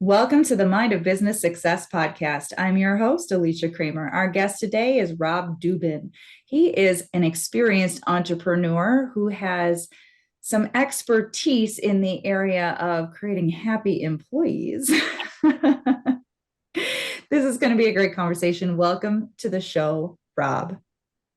Welcome to the Mind of Business Success podcast. I'm your host, Alicia Kramer. Our guest today is Rob Dubin. He is an experienced entrepreneur who has some expertise in the area of creating happy employees. This is going to be a great conversation. Welcome to the show, Rob.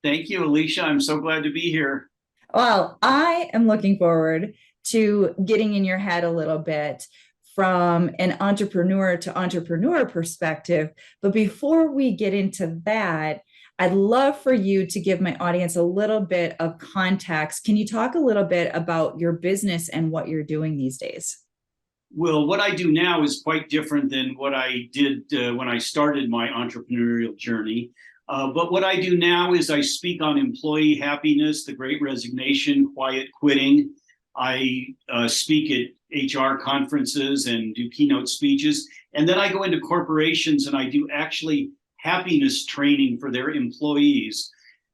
Thank you, Alicia. I'm so glad to be here. Well, I am looking forward to getting in your head a little bit from an entrepreneur to entrepreneur perspective. But before we get into that, I'd love for you to give my audience a little bit of context. Can you talk a little bit about your business and what you're doing these days? Well, what I do now is quite different than what I did when I started my entrepreneurial journey. But what I do now is I speak on employee happiness, the Great Resignation, quiet quitting. I speak at HR conferences and do keynote speeches. And then I go into corporations and I do actually happiness training for their employees,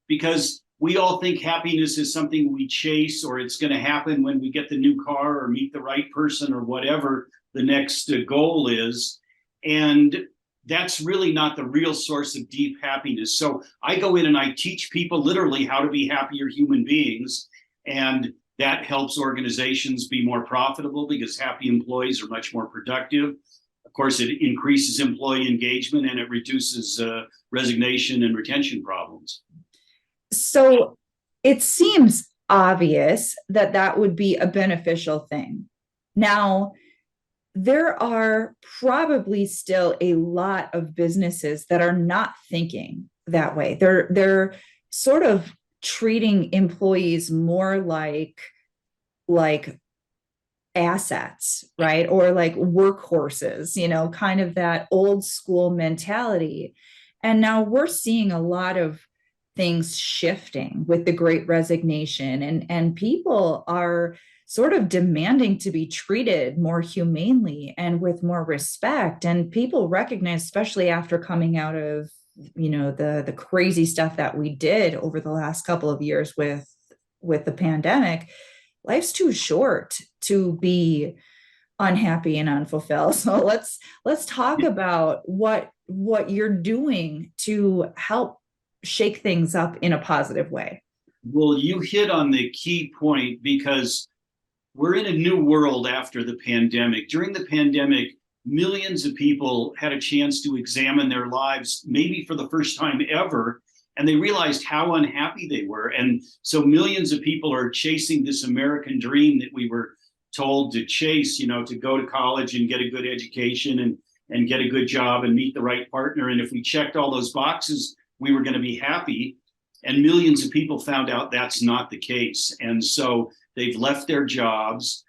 because we all think happiness is something we chase, or it's going to happen when we get the new car or meet the right person or whatever the next goal is. And that's really not the real source of deep happiness. So I go in and I teach people literally how to be happier human beings. And that helps organizations be more profitable because happy employees are much more productive. Of course, it increases employee engagement and it reduces resignation and retention problems. So it seems obvious that that would be a beneficial thing. Now, there are probably still a lot of businesses that are not thinking that way. They're sort of treating employees more like assets, right? Or like workhorses, kind of that old school mentality. And now we're seeing a lot of things shifting with the Great Resignation, and people are sort of demanding to be treated more humanely and with more respect. And people recognize, especially after coming out of the crazy stuff that we did over the last couple of years with the pandemic, life's too short to be unhappy and unfulfilled. So let's talk about what you're doing to help shake things up in a positive way. Well, you hit on the key point, because we're in a new world after the pandemic. During the pandemic, millions of people had a chance to examine their lives, maybe for the first time ever, and they realized how unhappy they were. And so millions of people are chasing this American dream that we were told to chase, to go to college and get a good education and get a good job and meet the right partner. And if we checked all those boxes, we were going to be happy. And millions of people found out that's not the case. And so they've left their jobs.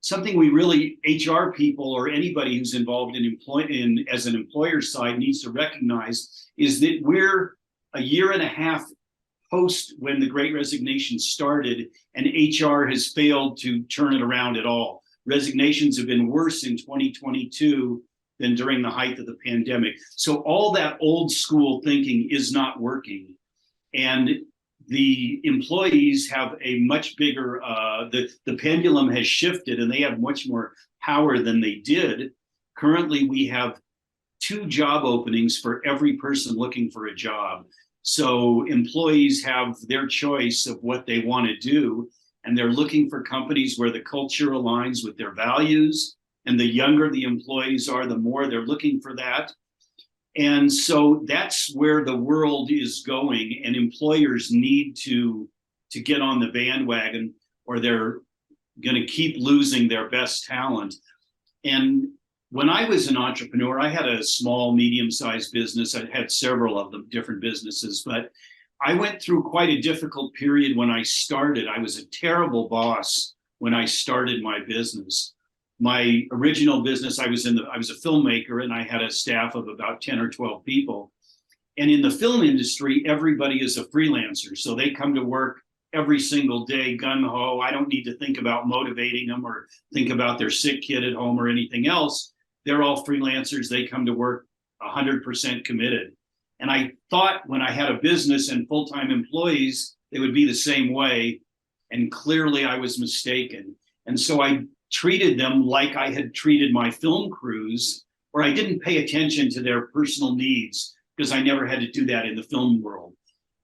Something we really, HR people or anybody who's involved in as an employer side, needs to recognize is that we're a year and a half post when the Great Resignation started, and HR has failed to turn it around at all. Resignations have been worse in 2022 than during the height of the pandemic. So all that old school thinking is not working. And the employees have a much bigger, the pendulum has shifted and they have much more power than they did. Currently, we have 2 job openings for every person looking for a job. So employees have their choice of what they want to do, and they're looking for companies where the culture aligns with their values. And the younger the employees are, the more they're looking for that. And so that's where the world is going, and employers need to get on the bandwagon, or they're going to keep losing their best talent. And when I was an entrepreneur, I had a small, medium-sized business. I had several of them, different businesses, but I went through quite a difficult period when I started. I was a terrible boss when I started my business. My original business, I was a filmmaker, and I had a staff of about 10 or 12 people. And in the film industry, everybody is a freelancer. So they come to work every single day, gung-ho. I don't need to think about motivating them or think about their sick kid at home or anything else. They're all freelancers. They come to work 100% committed. And I thought when I had a business and full-time employees, they would be the same way. And clearly I was mistaken. And so I treated them like I had treated my film crews, or I didn't pay attention to their personal needs because I never had to do that in the film world.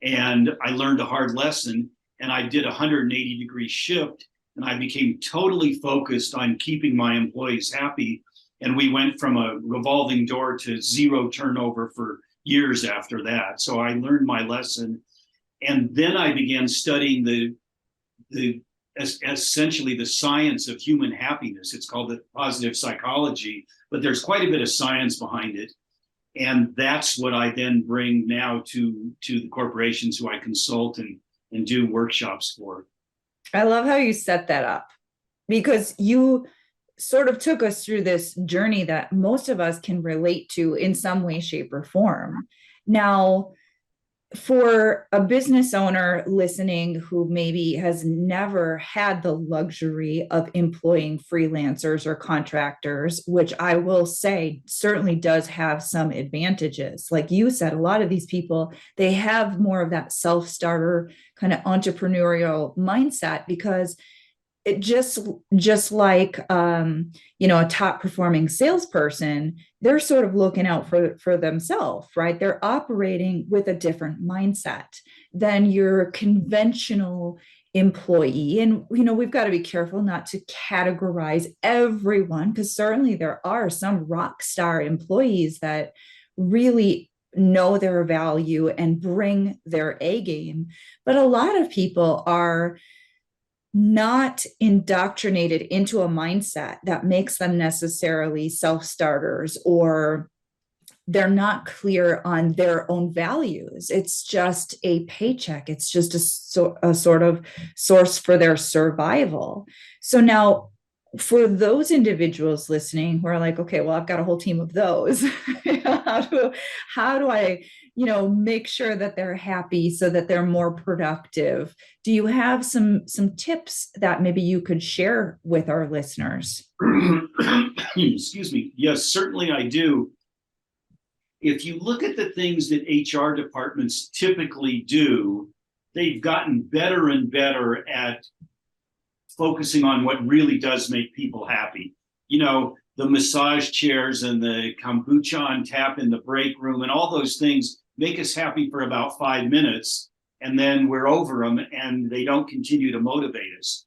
And I learned a hard lesson, and I did a 180-degree shift, and I became totally focused on keeping my employees happy. And we went from a revolving door to zero turnover for years after that. So I learned my lesson. And then I began studying the essentially the science of human happiness. It's called the positive psychology, but there's quite a bit of science behind it. And that's what I then bring now to the corporations who I consult and do workshops for. I love how you set that up, because you sort of took us through this journey that most of us can relate to in some way, shape, or form. Now, for a business owner listening who maybe has never had the luxury of employing freelancers or contractors, which I will say certainly does have some advantages. Like you said, a lot of these people, they have more of that self-starter kind of entrepreneurial mindset, because it just like a top performing salesperson, they're sort of looking out for themselves, right? They're operating with a different mindset than your conventional employee. And we've got to be careful not to categorize everyone, because certainly there are some rock star employees that really know their value and bring their A game. But a lot of people are not indoctrinated into a mindset that makes them necessarily self-starters, or they're not clear on their own values. It's just a paycheck. It's just a sort of source for their survival. So now, for those individuals listening who are like, okay, well, I've got a whole team of those. how do I, make sure that they're happy so that they're more productive? Do you have some tips that maybe you could share with our listeners? Excuse me. Yes, certainly I do. If you look at the things that HR departments typically do, they've gotten better and better at focusing on what really does make people happy. The massage chairs and the kombucha on tap in the break room and all those things make us happy for about 5 minutes, and then we're over them and they don't continue to motivate us.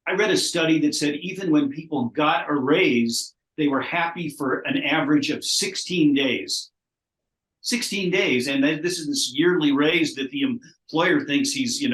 I read a study that said even when people got a raise, they were happy for an average of 16 days. 16 days. And this is this yearly raise that the employer thinks he's,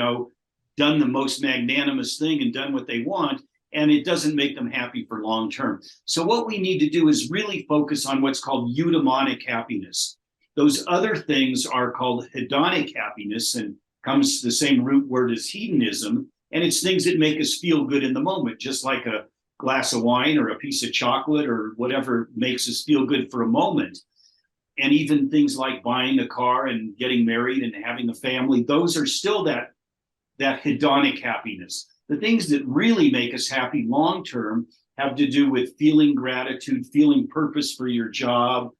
done the most magnanimous thing and done what they want. And it doesn't make them happy for long term. So what we need to do is really focus on what's called eudaimonic happiness. Those other things are called hedonic happiness, and comes the same root word as hedonism. And it's things that make us feel good in the moment, just like a glass of wine or a piece of chocolate or whatever makes us feel good for a moment. And even things like buying a car and getting married and having a family, those are still that hedonic happiness. The things that really make us happy long term have to do with feeling gratitude, feeling purpose for your job.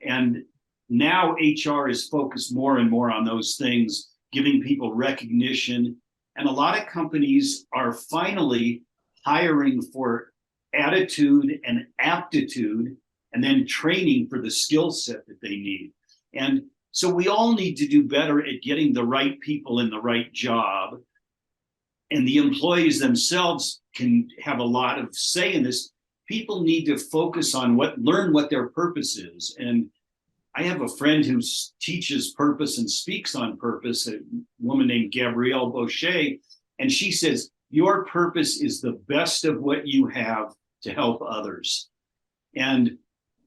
And now HR is focused more and more on those things, giving people recognition. And a lot of companies are finally hiring for attitude and aptitude, and then training for the skill set that they need. And so we all need to do better at getting the right people in the right job. And the employees themselves can have a lot of say in this. People need to focus on learn what their purpose is. And I have a friend who teaches purpose and speaks on purpose, a woman named Gabrielle Boucher, and she says, your purpose is the best of what you have to help others. And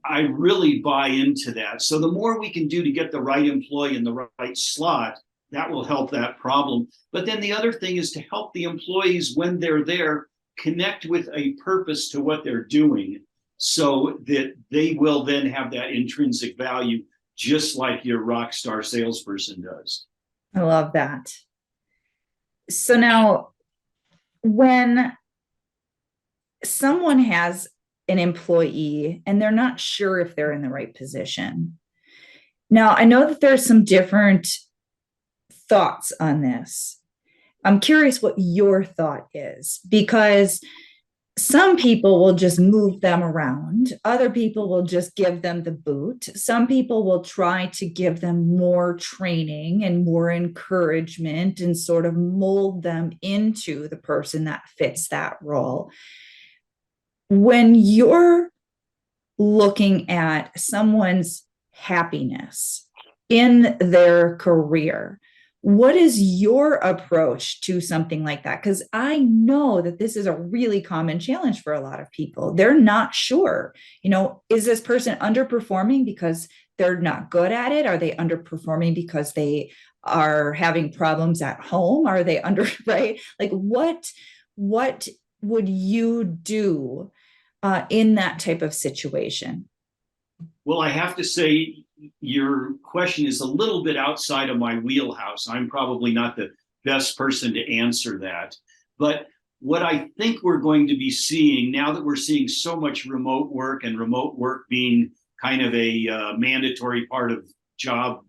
I really buy into that. So the more we can do to get the right employee in the right slot, that will help that problem. But then the other thing is to help the employees when they're there connect with a purpose to what they're doing, so that they will then have that intrinsic value, just like your rock star salesperson does. I love that. So now, when someone has an employee and they're not sure if they're in the right position. Now, I know that there's some different thoughts on this. I'm curious what your thought is, because some people will just move them around. Other people will just give them the boot. Some people will try to give them more training and more encouragement and sort of mold them into the person that fits that role. When you're looking at someone's happiness in their career, what is your approach to something like that? Because I know that this is a really common challenge for a lot of people. They're not sure, is this person underperforming because they're not good at it? Are they underperforming because they are having problems at home? Are they under, right? Like what would you do in that type of situation? Well, I have to say, your question is a little bit outside of my wheelhouse. I'm probably not the best person to answer that. But what I think we're going to be seeing now that we're seeing so much remote work, and remote work being kind of a mandatory part of job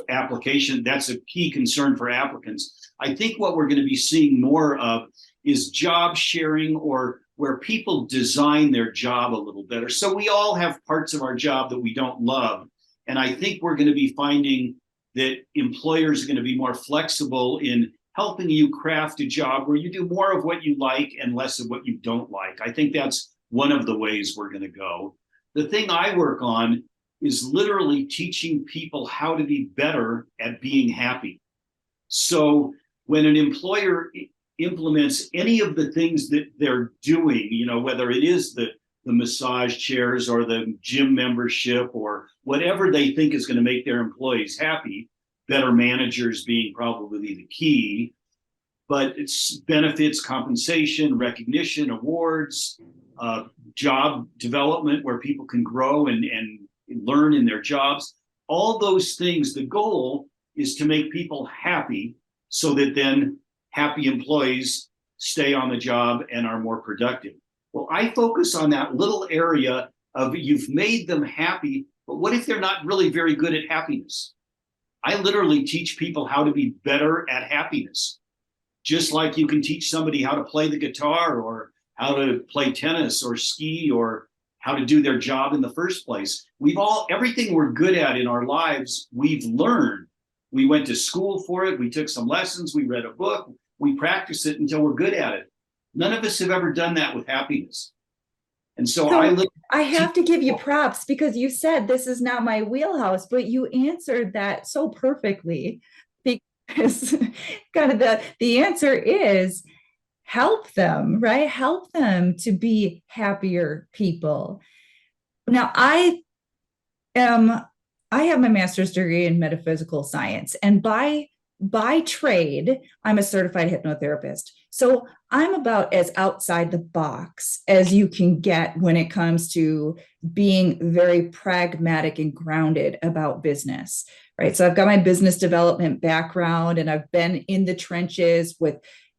application, that's a key concern for applicants. I think what we're going to be seeing more of is job sharing, or where people design their job a little better. So we all have parts of our job that we don't love. And I think we're going to be finding that employers are going to be more flexible in helping you craft a job where you do more of what you like and less of what you don't like. I think that's one of the ways we're going to go. The thing I work on is literally teaching people how to be better at being happy. So when an employer implements any of the things that they're doing, whether it is the massage chairs or the gym membership or whatever they think is going to make their employees happy, better managers being probably the key, but it's benefits, compensation, recognition, awards, job development where people can grow and learn in their jobs. All those things, the goal is to make people happy so that then happy employees stay on the job and are more productive. Well, I focus on that little area of you've made them happy, but what if they're not really very good at happiness? I literally teach people how to be better at happiness. Just like you can teach somebody how to play the guitar or how to play tennis or ski or how to do their job in the first place. Everything we're good at in our lives, we've learned. We went to school for it. We took some lessons. We read a book. We practiced it until we're good at it. None of us have ever done that with happiness. And so I have to give you props because you said this is not my wheelhouse, but you answered that so perfectly, because kind of the answer is help them, right? Help them to be happier people. Now, am I have my master's degree in metaphysical science, and by trade, I'm a certified hypnotherapist. So I'm about as outside the box as you can get when it comes to being very pragmatic and grounded about business, right? So I've got my business development background, and I've been in the trenches with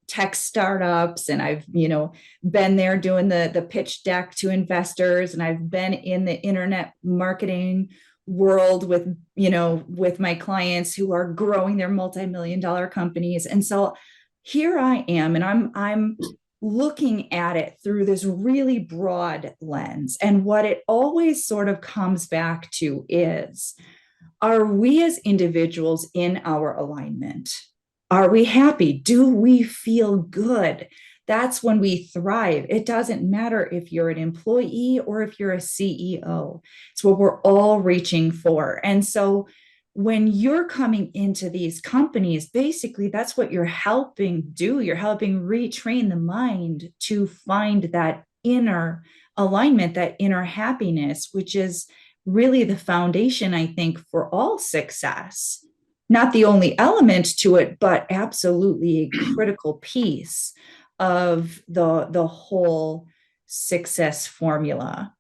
tech startups, and I've been there doing the pitch deck to investors, and I've been in the internet marketing world with my clients who are growing their multi-million-dollar companies. And so here I am, and I'm looking at it through this really broad lens. And what it always sort of comes back to is, are we as individuals in our alignment? Are we happy? Do we feel good? That's when we thrive. It doesn't matter if you're an employee or if you're a CEO. It's what we're all reaching for. And so when you're coming into these companies, basically that's what you're helping do. You're helping retrain the mind to find that inner alignment, that inner happiness, which is really the foundation, I think, for all success. Not the only element to it, but absolutely a critical piece of the whole success formula.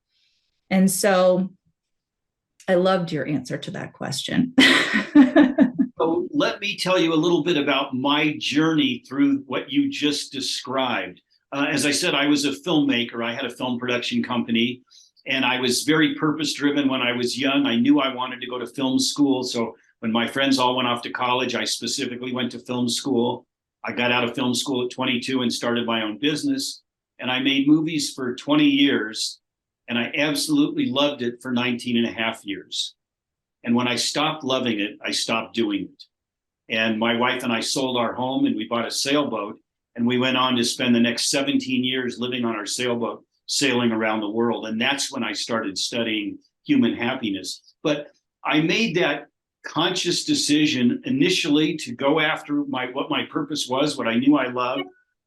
And so I loved your answer to that question. So let me tell you a little bit about my journey through what you just described. As I said, I was a filmmaker. I had a film production company, and I was very purpose driven when I was young. I knew I wanted to go to film school. So when my friends all went off to college, I specifically went to film school. I got out of film school at 22 and started my own business. and I made movies for 20 years, and I absolutely loved it for 19 and a half years. And when I stopped loving it, I stopped doing it. And my wife and I sold our home and we bought a sailboat, and we went on to spend the next 17 years living on our sailboat, sailing around the world. And that's when I started studying human happiness. But I made that conscious decision initially to go after what my purpose was, what I knew I loved.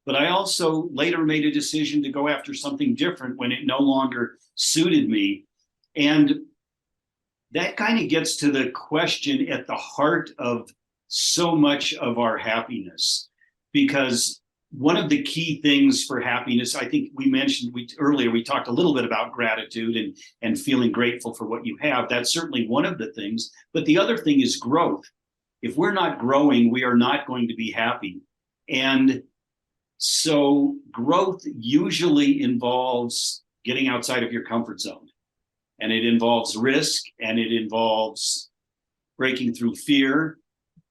But I also later made a decision to go after something different when it no longer suited me. And that kind of gets to the question at the heart of so much of our happiness, because one of the key things for happiness, I think we mentioned earlier, we talked a little bit about gratitude and feeling grateful for what you have. That's certainly one of the things. But the other thing is growth. If we're not growing, we are not going to be happy. And so growth usually involves getting outside of your comfort zone. And it involves risk, and it involves breaking through fear.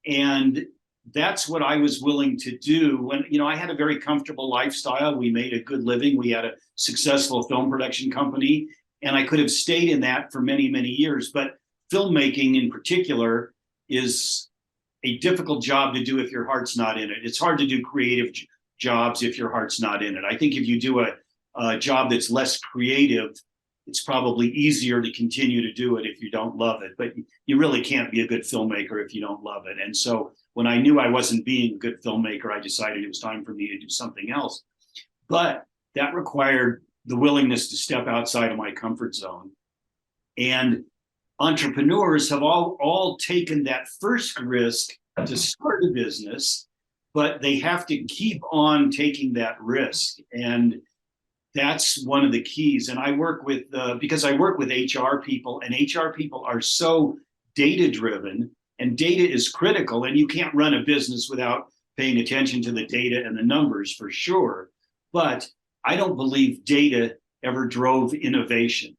And that's what I was willing to do when, I had a very comfortable lifestyle. We made a good living. We had a successful film production company, and I could have stayed in that for many, many years. But filmmaking in particular is a difficult job to do if your heart's not in it. It's hard to do creative jobs if your heart's not in it. I think if you do a job that's less creative, it's probably easier to continue to do it if you don't love it. But you really can't be a good filmmaker if you don't love it. And so when I knew I wasn't being a good filmmaker, I decided it was time for me to do something else. But that required the willingness to step outside of my comfort zone. And entrepreneurs have all taken that first risk to start a business, but they have to keep on taking that risk. And that's one of the keys. And I work with, because I work with HR people, and HR people are so data driven, and data is critical. And you can't run a business without paying attention to the data and the numbers, for sure. But I don't believe data ever drove innovation.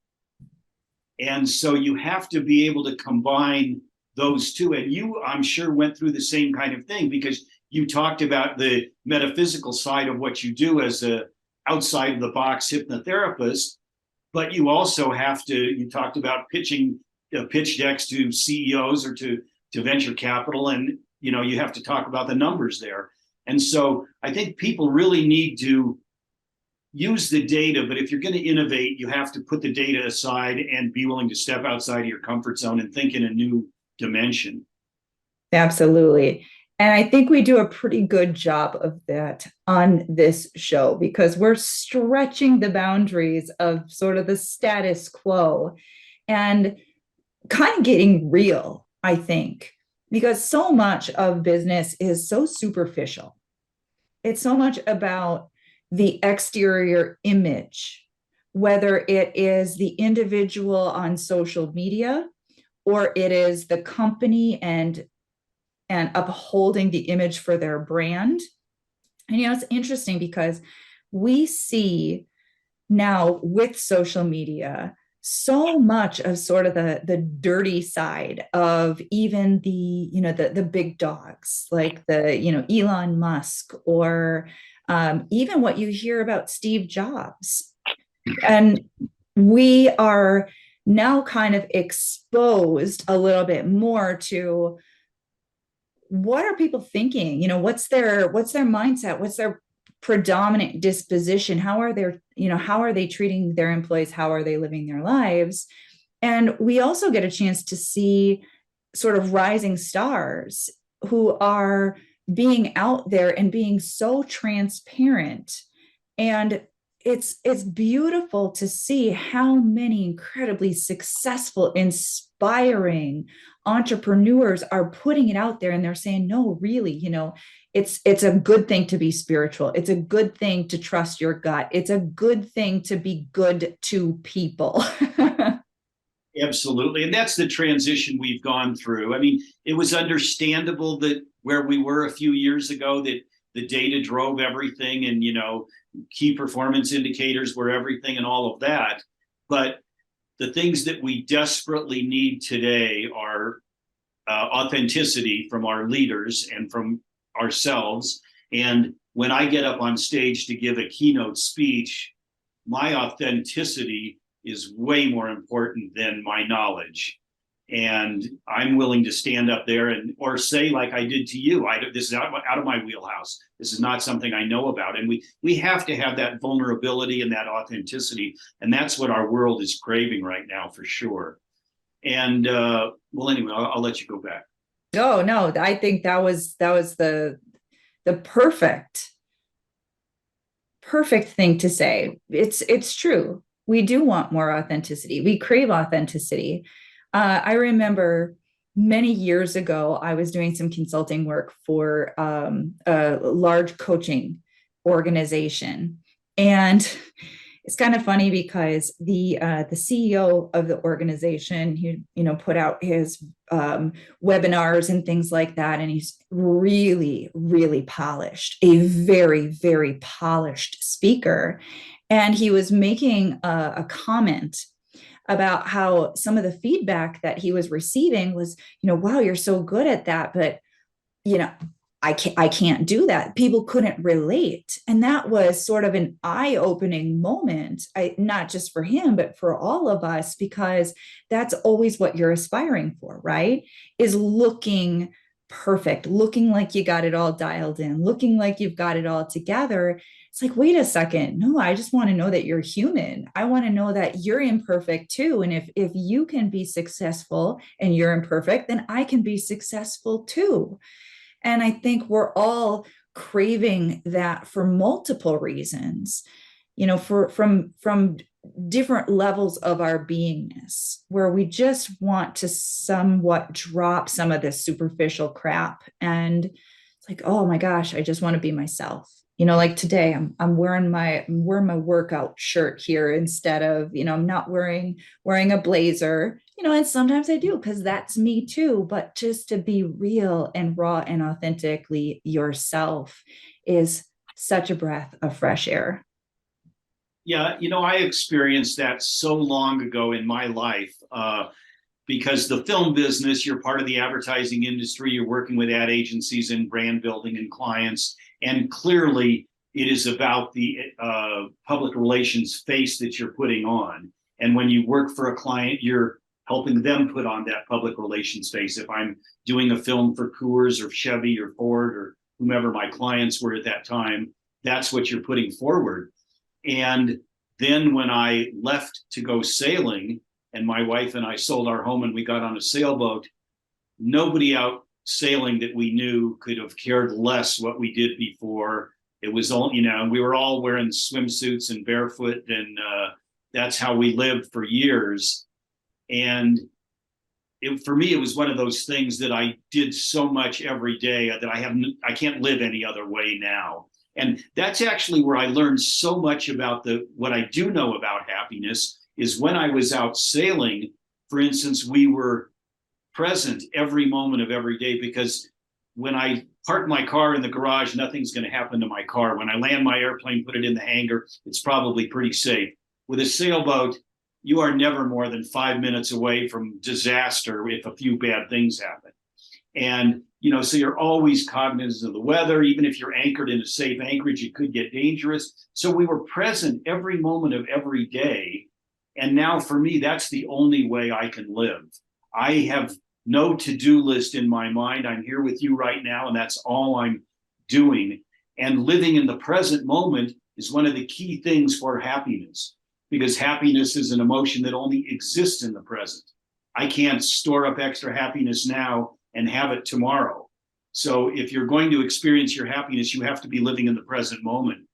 And so you have to be able to combine those two. And you, I'm sure, went through the same kind of thing, because you talked about the metaphysical side of what you do as a outside of the box hypnotherapist, but you also have to, you talked about pitching pitch decks to CEOs or to venture capital, and you have to talk about the numbers there. And so I think people really need to use the data, but if you're going to innovate, you have to put the data aside and be willing to step outside of your comfort zone and think in a new dimension. Absolutely. And I think we do a pretty good job of that on this show, because we're stretching the boundaries of sort of the status quo and kind of getting real, I think, because so much of business is so superficial. It's so much about the exterior image, whether it is the individual on social media or it is the company and upholding the image for their brand. And it's interesting because we see now with social media so much of sort of the dirty side of even the big dogs like the Elon Musk, or even what you hear about Steve Jobs. And we are now kind of exposed a little bit more to what are people thinking? What's their mindset? What's their predominant disposition? How are they treating their employees? How are they living their lives? And we also get a chance to see sort of rising stars who are being out there and being so transparent. And it's beautiful to see how many incredibly successful, inspiring entrepreneurs are putting it out there, and they're saying, no, really, it's a good thing to be spiritual. It's a good thing to trust your gut. It's a good thing to be good to people. Absolutely. And that's the transition we've gone through. I mean, it was understandable that where we were a few years ago, that the data drove everything, and, key performance indicators were everything and all of that. But the things that we desperately need today are authenticity from our leaders and from ourselves, and when I get up on stage to give a keynote speech, my authenticity is way more important than my knowledge. And I'm willing to stand up there and or say like I did to you, this is out of my wheelhouse. This is not something I know about. And we have to have that vulnerability and that authenticity. And that's what our world is craving right now for sure. And well, anyway, I'll let you go back. Oh no, I think that was the perfect thing to say. It's true. We do want more authenticity. We crave authenticity. I remember many years ago, I was doing some consulting work for a large coaching organization, and it's kind of funny because the CEO of the organization, he put out his webinars and things like that, and he's really polished, a very polished speaker, and he was making a comment about how some of the feedback that he was receiving was, wow, you're so good at that, but you know, I can't do that. People couldn't relate. And that was sort of an eye-opening moment, not just for him, but for all of us, because that's always what you're aspiring for, right? Is looking perfect, looking like you got it all dialed in, looking like you've got it all together. It's like, wait a second. No, I just want to know that you're human. I want to know that you're imperfect too. And if you can be successful and you're imperfect, then I can be successful too. And I think we're all craving that for multiple reasons, from different levels of our beingness, where we just want to somewhat drop some of this superficial crap. And it's like, oh my gosh, I just want to be myself. Like today, I'm wearing my workout shirt here instead of, I'm not wearing a blazer, and sometimes I do because that's me too. But just to be real and raw and authentically yourself is such a breath of fresh air. Yeah, I experienced that so long ago in my life because the film business, you're part of the advertising industry, you're working with ad agencies and brand building and clients. And clearly, it is about the public relations face that you're putting on. And when you work for a client, you're helping them put on that public relations face. If I'm doing a film for Coors or Chevy or Ford or whomever my clients were at that time, that's what you're putting forward. And then when I left to go sailing, and my wife and I sold our home and we got on a sailboat, nobody out sailing that we knew could have cared less what we did before. It was all, we were all wearing swimsuits and barefoot, and that's how we lived for years. And for me, it was one of those things that I did so much every day that I can't live any other way now. And that's actually where I learned so much about what I do know about happiness is when I was out sailing, for instance, we were present every moment of every day, because when I park my car in the garage, nothing's going to happen to my car. When I land my airplane, put it in the hangar, it's probably pretty safe. With a sailboat, you are never more than 5 minutes away from disaster if a few bad things happen. And, so you're always cognizant of the weather. Even if you're anchored in a safe anchorage, it could get dangerous. So we were present every moment of every day. And now for me, that's the only way I can live. I have no to-do list in my mind. I'm here with you right now, and that's all I'm doing. And living in the present moment is one of the key things for happiness, because happiness is an emotion that only exists in the present. I can't store up extra happiness now and have it tomorrow. So if you're going to experience your happiness, you have to be living in the present moment.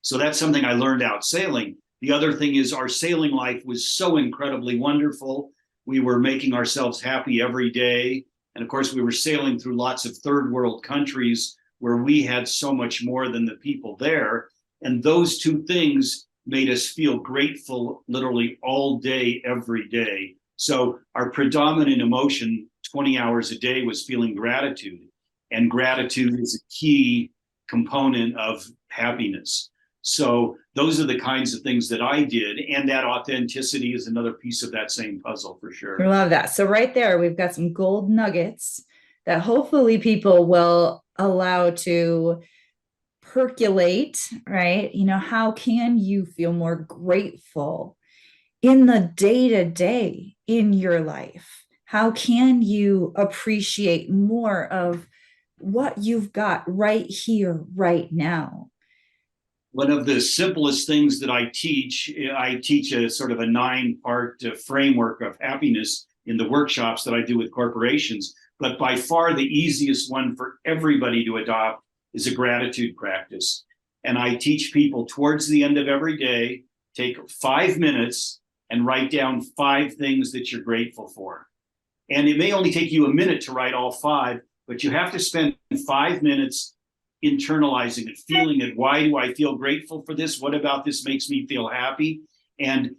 So that's something I learned out sailing. The other thing is our sailing life was so incredibly wonderful. We were making ourselves happy every day. And of course, we were sailing through lots of third world countries where we had so much more than the people there. And those two things made us feel grateful literally all day, every day. So our predominant emotion 20 hours a day was feeling gratitude. And gratitude is a key component of happiness. So those are the kinds of things that I did. And that authenticity is another piece of that same puzzle for sure. I love that. So right there, we've got some gold nuggets that hopefully people will allow to percolate, right? How can you feel more grateful in the day to day in your life? How can you appreciate more of what you've got right here, right now? One of the simplest things that I teach a sort of a 9-part framework of happiness in the workshops that I do with corporations. But by far the easiest one for everybody to adopt is a gratitude practice. And I teach people towards the end of every day, take 5 minutes and write down 5 things that you're grateful for. And it may only take you a minute to write all 5, but you have to spend 5 minutes internalizing it, feeling it. Why do I feel grateful for this? What about this makes me feel happy? And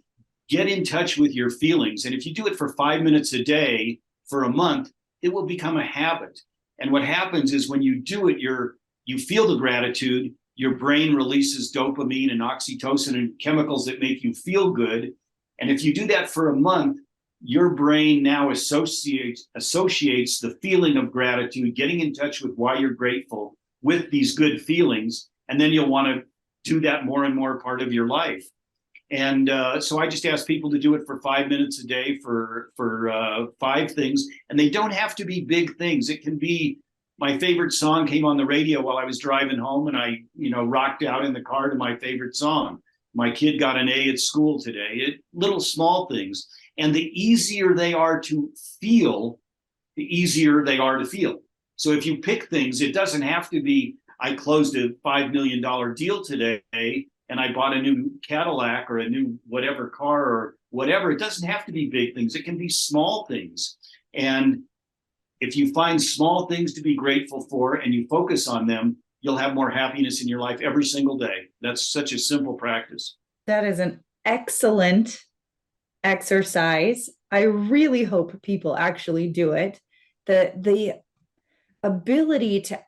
get in touch with your feelings. And if you do it for 5 minutes a day for a month, it will become a habit. And what happens is when you do it, you feel the gratitude, your brain releases dopamine and oxytocin and chemicals that make you feel good. And if you do that for a month, your brain now associates the feeling of gratitude, getting in touch with why you're grateful, with these good feelings, and then you'll want to do that more and more part of your life. And so I just ask people to do it for 5 minutes a day for 5 things, and they don't have to be big things. It can be, my favorite song came on the radio while I was driving home, and I rocked out in the car to my favorite song. My kid got an A at school today. Little small things, and the easier they are to feel, the easier they are to feel. So if you pick things, it doesn't have to be, I closed a $5 million deal today and I bought a new Cadillac or a new whatever car or whatever. It doesn't have to be big things. It can be small things. And if you find small things to be grateful for and you focus on them, you'll have more happiness in your life every single day. That's such a simple practice. That is an excellent exercise. I really hope people actually do it. The ability to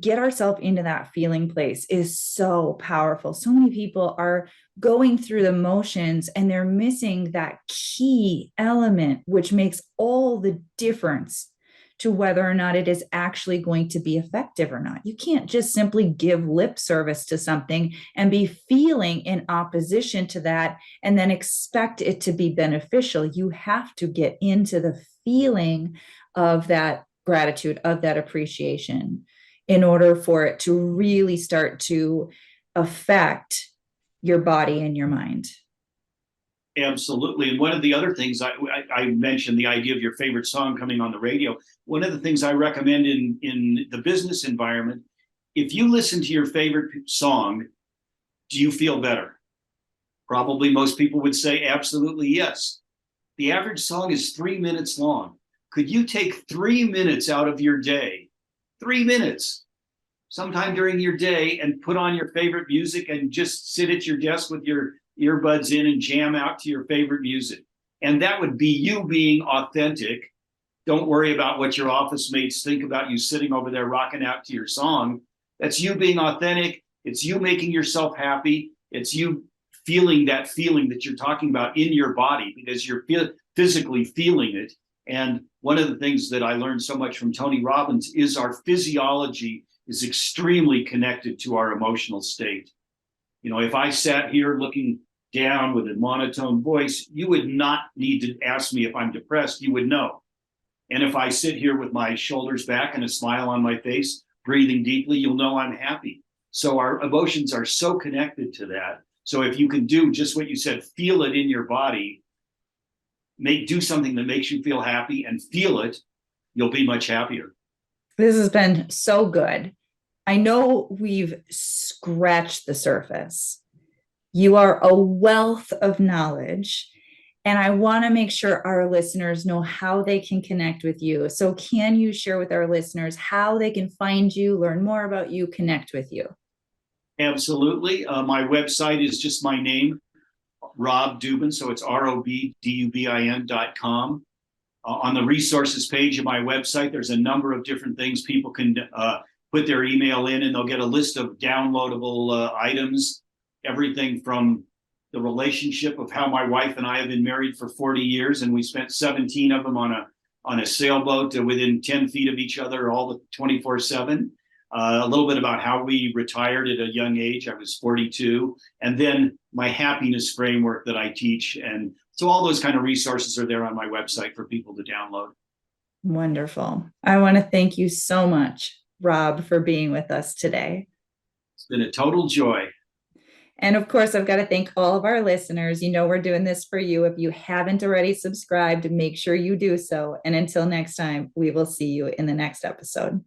get ourselves into that feeling place is so powerful. So many people are going through the motions and they're missing that key element, which makes all the difference to whether or not it is actually going to be effective or not. You can't just simply give lip service to something and be feeling in opposition to that and then expect it to be beneficial. You have to get into the feeling of that gratitude, of that appreciation, in order for it to really start to affect your body and your mind. Absolutely. And one of the other things I mentioned, the idea of your favorite song coming on the radio. One of the things I recommend in the business environment, if you listen to your favorite song, do you feel better? Probably most people would say absolutely yes. The average song is 3 minutes long. Could you take 3 minutes out of your day, 3 minutes, sometime during your day, and put on your favorite music and just sit at your desk with your earbuds in and jam out to your favorite music? And that would be you being authentic. Don't worry about what your office mates think about you sitting over there rocking out to your song. That's you being authentic. It's you making yourself happy. It's you feeling that feeling that you're talking about in your body because you're physically feeling it. And one of the things that I learned so much from Tony Robbins is our physiology is extremely connected to our emotional state. If I sat here looking down with a monotone voice, you would not need to ask me if I'm depressed. You would know. And if I sit here with my shoulders back and a smile on my face, breathing deeply, you'll know I'm happy. So our emotions are so connected to that. So if you can do just what you said, feel it in your body, do something that makes you feel happy and feel it, you'll be much happier. This has been so good. I know we've scratched the surface. You are a wealth of knowledge, and I want to make sure our listeners know how they can connect with you. So can you share with our listeners how they can find you, learn more about you, connect with you? Absolutely. My website is just my name, Rob Dubin. So it's ROBDUBIN.com. On the resources page of my website, there's a number of different things people can put their email in, and they'll get a list of downloadable items, everything from the relationship of how my wife and I have been married for 40 years, and we spent 17 of them on a sailboat within 10 feet of each other, all the 24/7. a little bit about how we retired at a young age. I was 42, and then my happiness framework that I teach. And so all those kind of resources are there on my website for people to download. Wonderful. I want to thank you so much, Rob, for being with us today. It's been a total joy. And of course, I've got to thank all of our listeners. You know, we're doing this for you. If you haven't already subscribed, make sure you do so. And until next time, we will see you in the next episode.